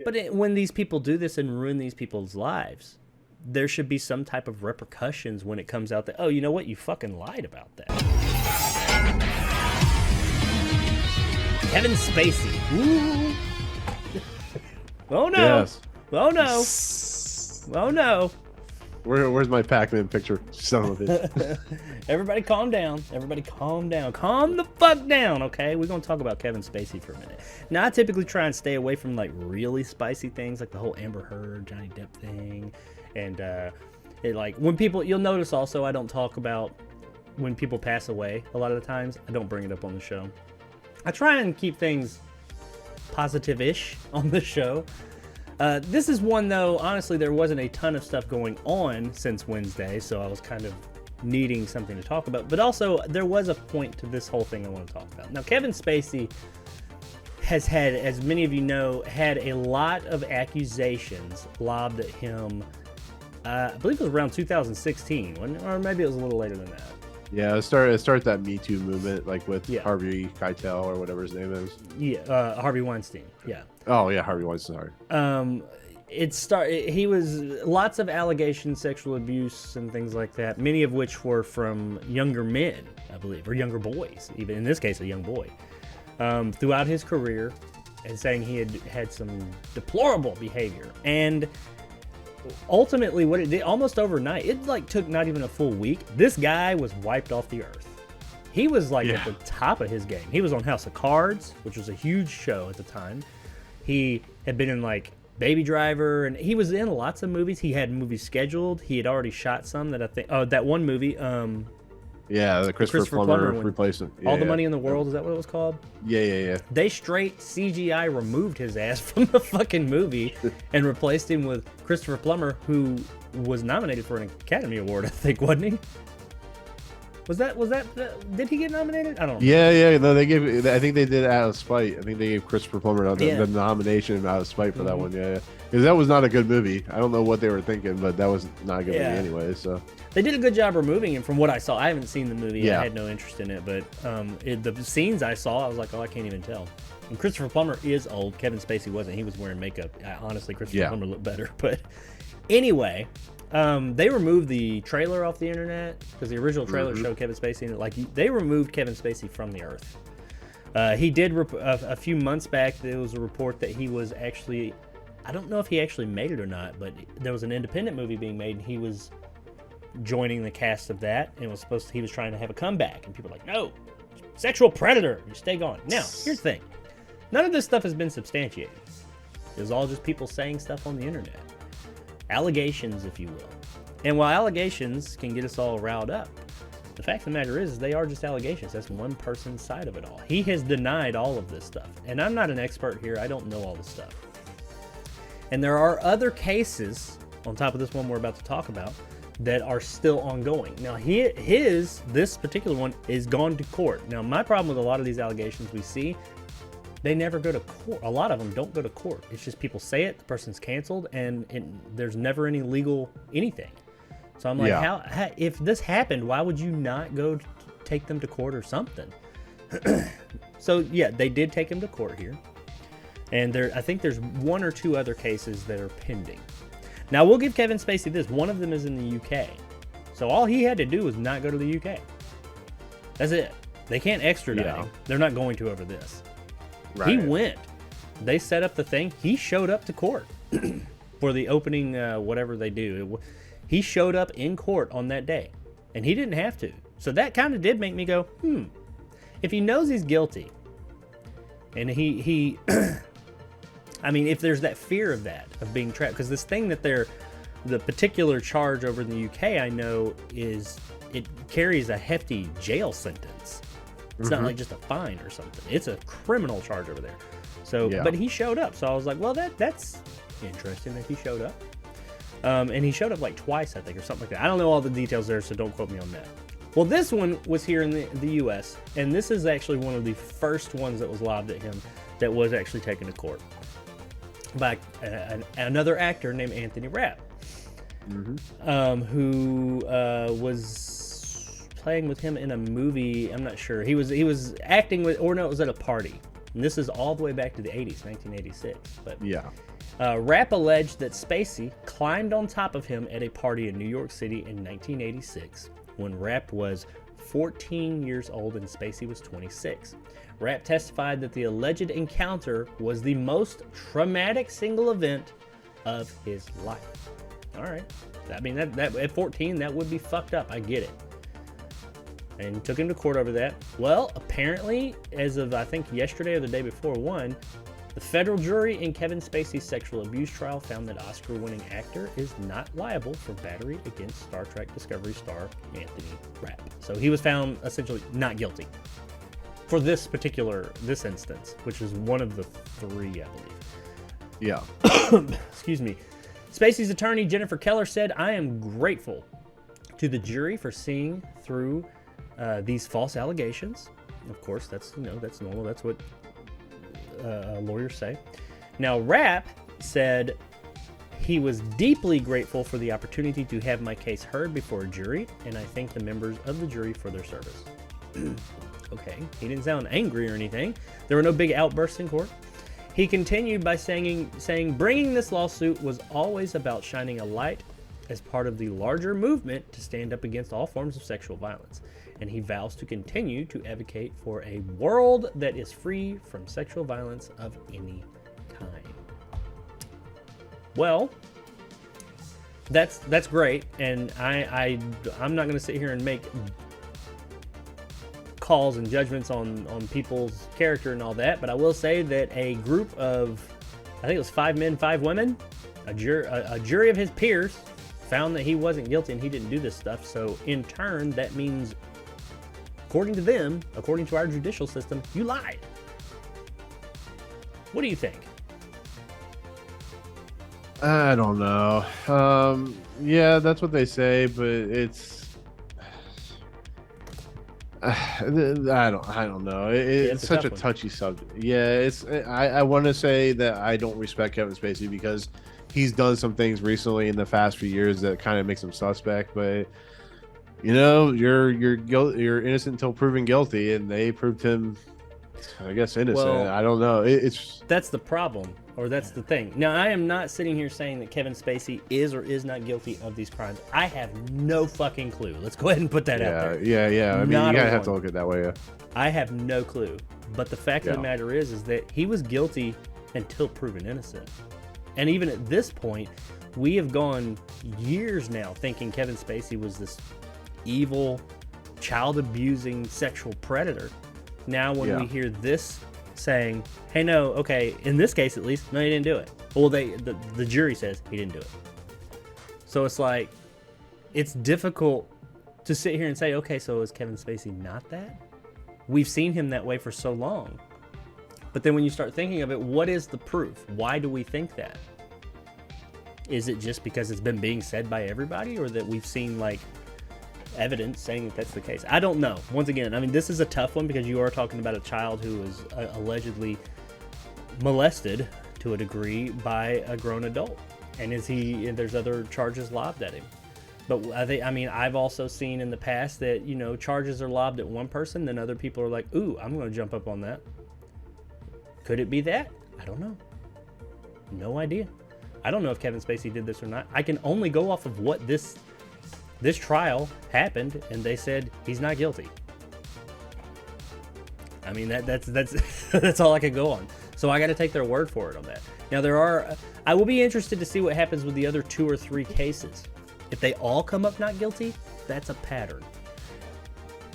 But when these people do this and ruin these people's lives, there should be some type of repercussions when it comes out that, oh, you know what? You fucking lied about that. Kevin Spacey. Ooh. Oh, no. Yes. Oh, no. Oh, no. Where's my Pac-Man picture? Son of a bitch. Everybody calm down. Everybody calm down. Calm the fuck down, okay? We're going to talk about Kevin Spacey for a minute. Now, I typically try and stay away from, like, really spicy things, like the whole Amber Heard, Johnny Depp thing. And, when people, you'll notice also I don't talk about when people pass away a lot of the times. I don't bring it up on the show. I try and keep things positive-ish on the show. This is one, though, honestly, there wasn't a ton of stuff going on since Wednesday, so I was kind of needing something to talk about. But also, there was a point to this whole thing I want to talk about. Now, Kevin Spacey has had, as many of you know, had a lot of accusations lobbed at him. I believe it was around 2016, or maybe it was a little later than that. Yeah, it started that Me Too movement, like with Harvey Keitel or whatever his name is. Yeah, Harvey Weinstein. Yeah. Oh yeah, Harvey Weinstein. Sorry. He was lots of allegations, sexual abuse and things like that, many of which were from younger men, I believe, or younger boys, even in this case, a young boy, throughout his career, and saying he had some deplorable behavior. And ultimately, what it did, almost overnight, it like took not even a full week. This guy was wiped off the earth. He was like at the top of his game. He was on House of Cards, which was a huge show at the time. He had been in like Baby Driver, and he was in lots of movies. He had movies scheduled. He had already shot some that I think. Oh, that one movie. The Christopher Plummer replacement. All the Money in the World. Is that what it was called? Yeah. They straight CGI removed his ass from the fucking movie and replaced him with Christopher Plummer, who was nominated for an Academy Award, I think, wasn't he? Was that? Did he get nominated? I don't know. Yeah. No, they gave. I think they did out of spite. I think they gave Christopher Plummer the nomination out of spite for that one. Yeah. Because that was not a good movie. I don't know what they were thinking, but that was not a good movie anyway. So they did a good job removing him from what I saw. I haven't seen the movie. I had no interest in it, but the scenes I saw, I was like, oh, I can't even tell. And Christopher Plummer is old. Kevin Spacey wasn't. He was wearing makeup. Honestly, Christopher Plummer looked better. But anyway. They removed the trailer off the internet because the original trailer showed Kevin Spacey in it. Like, they removed Kevin Spacey from the earth. He did a few months back. There was a report that he was actually, I don't know if he actually made it or not, but there was an independent movie being made, and he was joining the cast of that, and he was trying to have a comeback, and people were like, no, sexual predator, you stay gone. Now, here's the thing: none of this stuff has been substantiated. It was all just people saying stuff on the internet. Allegations, if you will. And while allegations can get us all riled up, the fact of the matter is they are just allegations. That's one person's side of it all. He has denied all of this stuff. And I'm not an expert here. I don't know all this stuff. And there are other cases, on top of this one we're about to talk about, that are still ongoing. Now, this particular one is gone to court. Now, my problem with a lot of these allegations we see, they never go to court. A lot of them don't go to court. It's just people say it, the person's canceled, and there's never any legal anything. So I'm like, how if this happened, why would you not go take them to court or something? So yeah, they did take him to court here, and I think there's one or two other cases that are pending. Now, we'll give Kevin Spacey this. One of them is in the UK, so all he had to do was not go to the UK. That's it. They can't extradite him. They're not going to over this. Right. He went. They set up the thing. He showed up to court for the opening, whatever they do. He showed up in court on that day, and he didn't have to. So that kind of did make me go, if he knows he's guilty, and he I mean, if there's that fear of being trapped, because this thing that the particular charge over in the UK, I know, it carries a hefty jail sentence. It's not like just a fine or something. It's a criminal charge over there. So, but he showed up. So I was like, well, that's interesting that he showed up. And he showed up like twice, I think, or something like that. I don't know all the details there, so don't quote me on that. Well, this one was here in the U.S., and this is actually one of the first ones that was lobbed at him that was actually taken to court by another actor named Anthony Rapp, who was playing with him in a movie. I'm not sure. He was acting with, or no, it was at a party. And this is all the way back to the 80s, 1986. But Rapp alleged that Spacey climbed on top of him at a party in New York City in 1986 when Rapp was 14 years old and Spacey was 26. Rapp testified that the alleged encounter was the most traumatic single event of his life. All right. I mean, that at 14, that would be fucked up. I get it. And took him to court over that. Well, apparently, as of, I think, yesterday or the day before the federal jury in Kevin Spacey's sexual abuse trial found that Oscar-winning actor is not liable for battery against Star Trek Discovery star Anthony Rapp. So he was found essentially not guilty for this instance, which is one of the three, I believe. Yeah. Excuse me. Spacey's attorney, Jennifer Keller, said, "I am grateful to the jury for seeing through these false allegations." Of course, that's normal. That's what lawyers say. Now, Rapp said he was deeply grateful for the opportunity to have my case heard before a jury, and I thank the members of the jury for their service. Okay, he didn't sound angry or anything. There were no big outbursts in court. He continued by saying, bringing this lawsuit was always about shining a light as part of the larger movement to stand up against all forms of sexual violence. And he vows to continue to advocate for a world that is free from sexual violence of any kind. Well, that's great, and I'm not going to sit here and make calls and judgments on people's character and all that, but I will say that a group of, I think it was 5 men, 5 women, a jury of his peers found that he wasn't guilty and he didn't do this stuff. So in turn, that means, according to them, according to our judicial system, you lied. What do you think? I don't know. Yeah, that's what they say, but it's I don't know. It's such a touchy subject. Yeah, I want to say that I don't respect Kevin Spacey because he's done some things recently in the past few years that kind of makes him suspect, but you're innocent until proven guilty, and they proved him, I guess, innocent. Well, I don't know. That's the problem, or that's the thing. Now, I am not sitting here saying that Kevin Spacey is or is not guilty of these crimes. I have no fucking clue. Let's go ahead and put that out there. Yeah. I mean, you gotta have to look at it that way. Yeah. I have no clue. But the fact of the matter is that he was guilty until proven innocent. And even at this point, we have gone years now thinking Kevin Spacey was this evil, child-abusing sexual predator. Now when we hear this saying, hey, no, okay, in this case at least, no, he didn't do it. Well, the jury says he didn't do it. So it's like, it's difficult to sit here and say, okay, so is Kevin Spacey not that? We've seen him that way for so long. But then when you start thinking of it, what is the proof? Why do we think that? Is it just because it's been being said by everybody, or that we've seen like evidence saying that that's the case? I don't know. Once again, I mean, this is a tough one because you are talking about a child who was allegedly molested to a degree by a grown adult. And there's other charges lobbed at him. But I've also seen in the past that, charges are lobbed at one person, then other people are like, ooh, I'm going to jump up on that. Could it be that? I don't know. No idea. I don't know if Kevin Spacey did this or not. I can only go off of what this trial happened, and they said he's not guilty. I mean, that's that's all I can go on. So I got to take their word for it on that. Now I will be interested to see what happens with the other 2 or 3 cases. If they all come up not guilty, that's a pattern.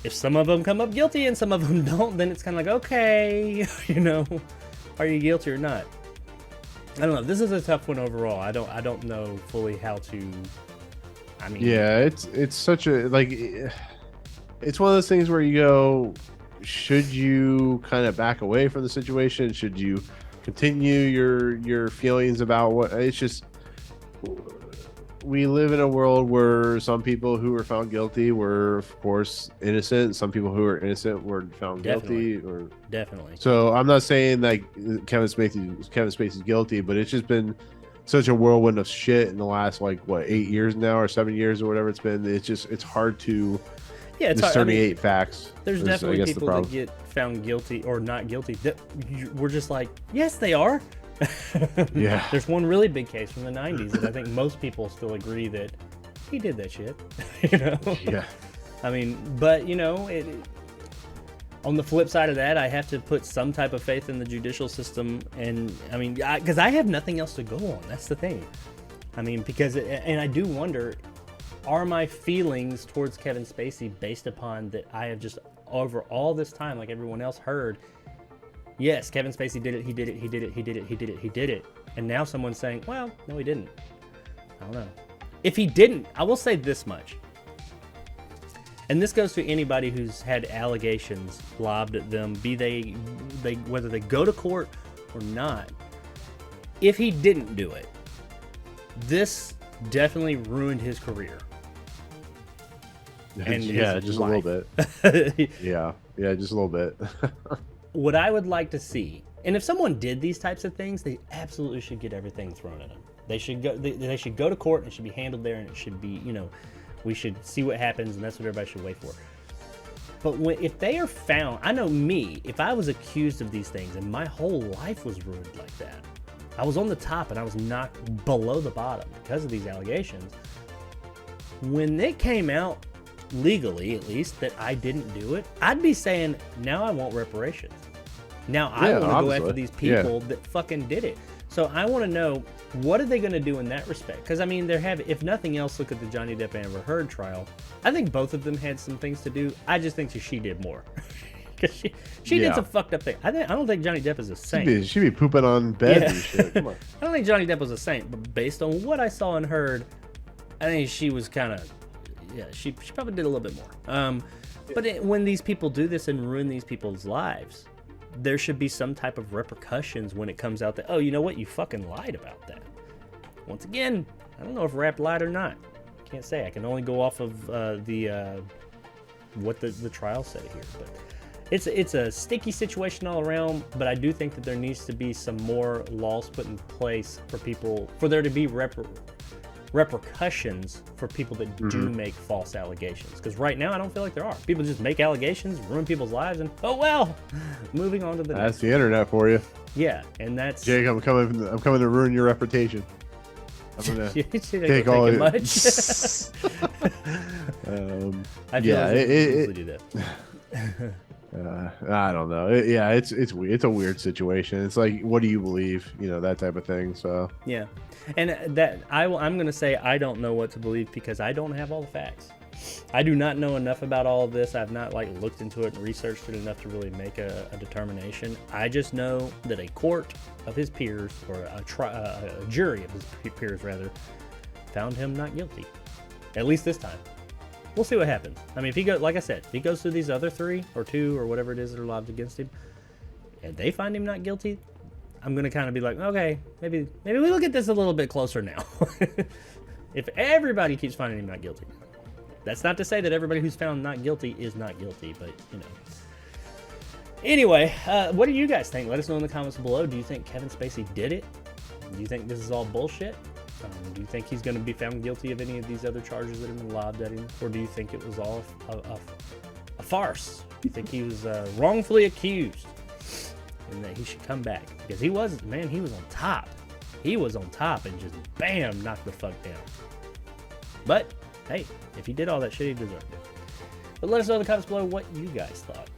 If some of them come up guilty and some of them don't, then it's kind of like, okay, are you guilty or not? I don't know. This is a tough one overall. I don't know fully how to. I mean, yeah, it's such a it's one of those things where you go, should you kind of back away from the situation? Should you continue your feelings about what? It's just, we live in a world where some people who were found guilty were, of course, innocent. Some people who were innocent were found guilty. Definitely. So I'm not saying that Kevin Spacey's guilty, but it's just been such a whirlwind of shit in the last 8 years now, or 7 years, or whatever it's been. It's hard to disseminate facts. There's definitely people that get found guilty or not guilty that we're just like, yes, they are. Yeah. There's one really big case from the 90s that I think most people still agree that he did that shit. You know? Yeah. I mean, but, you know, on the flip side of that, I have to put some type of faith in the judicial system. And, I mean, because I have nothing else to go on. That's the thing. I mean, because, and I do wonder, are my feelings towards Kevin Spacey based upon that I have just, over all this time, like everyone else heard, yes, Kevin Spacey did it, he did it, he did it, he did it, he did it, he did it. And now someone's saying, well, no, he didn't. I don't know. If he didn't, I will say this much. And this goes to anybody who's had allegations lobbed at them, be they whether they go to court or not. If he didn't do it, this definitely ruined his career. And yeah, just life. A little bit. yeah, just a little bit. What I would like to see, and if someone did these types of things, they absolutely should get everything thrown at them. They should go. They should go to court, and it should be handled there, and it should be, you know, we should see what happens, and that's what everybody should wait for. But if they are found, I know me, if I was accused of these things and my whole life was ruined like that, I was on the top and I was knocked below the bottom because of these allegations. When it came out, legally at least, that I didn't do it, I'd be saying, now I want reparations. Now I want to go after these people that fucking did it. So I want to know, what are they going to do in that respect? Because, I mean, if nothing else, look at the Johnny Depp Amber Heard trial. I think both of them had some things to do. I just think she did more. Because she did some fucked up thing. I don't think Johnny Depp is a saint. She'd be pooping on beds and shit. Come on. I don't think Johnny Depp was a saint, but based on what I saw and heard, I think she was kind of, she probably did a little bit more. But when these people do this and ruin these people's lives, there should be some type of repercussions when it comes out that, oh, you know what, you fucking lied about that. Once again, I don't know if Rapp lied or not. Can't say. I can only go off of what the trial said here. But it's a sticky situation all around. But I do think that there needs to be some more laws put in place for there to be repercussions for people that do make false allegations. Because right now, I don't feel like there are. People just make allegations, ruin people's lives, and oh well. Moving on to the next. That's the internet for you. Yeah, and that's Jake. I'm coming to ruin your reputation. I'm gonna take all of it. I feel like do that. I don't know. It's weird. It's a weird situation. It's like, what do you believe? You know, that type of thing. So yeah, and that I'm going to say I don't know what to believe because I don't have all the facts. I do not know enough about all of this. I've not looked into it and researched it enough to really make a determination. I just know that a court of his peers, or a jury of his peers rather, found him not guilty. At least this time. We'll see what happens. I mean, if he goes, like I said, if he goes through these other 3 or 2 or whatever it is that are lodged against him, and they find him not guilty, I'm gonna kind of be like, okay, maybe we look at this a little bit closer now. If everybody keeps finding him not guilty. That's not to say that everybody who's found not guilty is not guilty, but, you know. Anyway, what do you guys think? Let us know in the comments below. Do you think Kevin Spacey did it? Do you think this is all bullshit? Do you think he's going to be found guilty of any of these other charges that have been lobbed at him? Or do you think it was all a farce? Do you think he was wrongfully accused and that he should come back? Because he was on top. He was on top and just, bam, knocked the fuck down. But hey, if he did all that shit, he deserved it. But let us know in the comments below what you guys thought.